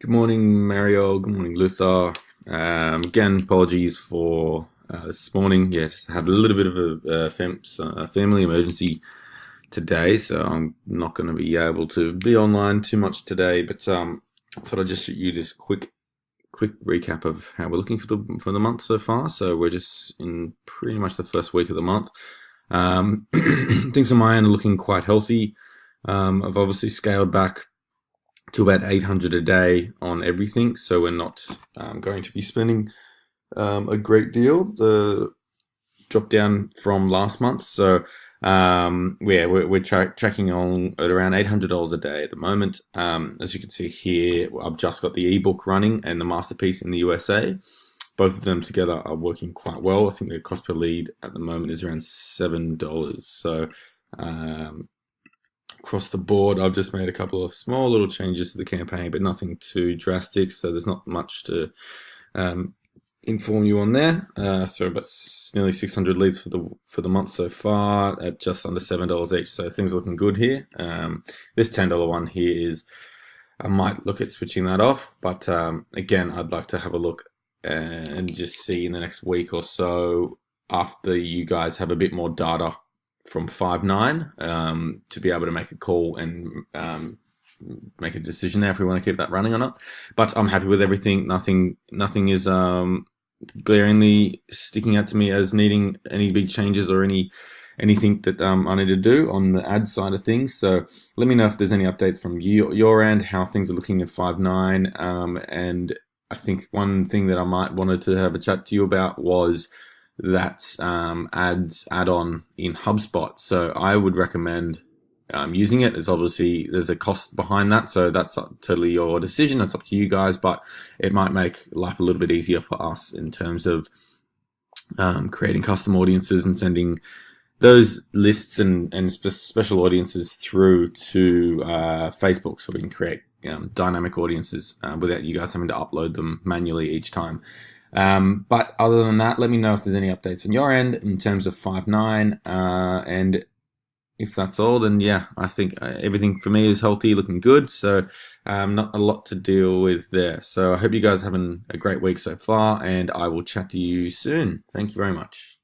Good morning, Mario. Good morning, Luther. Again, apologies for this morning. Yeah, just had a little bit of a family emergency today, so I'm not going to be able to be online too much today. But I thought I'd just shoot you this quick recap of how we're looking for the month so far. So we're just in pretty much the first week of the month. Things on my end are looking quite healthy. I've obviously scaled back to about 800 a day on everything, so we're not going to be spending a great deal. The drop down from last month, so yeah, we're tracking on at around $800 a day at the moment. As you can see here, I've just got the ebook running and the masterpiece in the USA. Both of them together are working quite well. I think the cost per lead at the moment is around $7. So across the board, I've just made a couple of small little changes to the campaign, but nothing too drastic. So there's not much to um, inform you on there. So about nearly 600 leads for the month so far at just under $7 each. So things are looking good here. This $10 one here is I might look at switching that off, but again, I'd like to have a look and just see in the next week or so after you guys have a bit more data from 5/9 to be able to make a call and make a decision there if we want to keep that running or not. But I'm happy with everything. Nothing is glaringly sticking out to me as needing any big changes or anything that I need to do on the ad side of things. So let me know if there's any updates from your end, how things are looking at 5/9. And I think one thing that I might wanted to have a chat to you about was that ads add-on in HubSpot. So I would recommend using it. It's obviously there's a cost behind that, so that's totally your decision. It's up to you guys, but it might make life a little bit easier for us in terms of creating custom audiences and sending those lists and special audiences through to Facebook, so we can create dynamic audiences without you guys having to upload them manually each time. But other than that, let me know if there's any updates on your end in terms of 5/9. And if that's all, then yeah, I think everything for me is healthy, looking good. So not a lot to deal with there. So I hope you guys are having a great week so far, and I will chat to you soon. Thank you very much.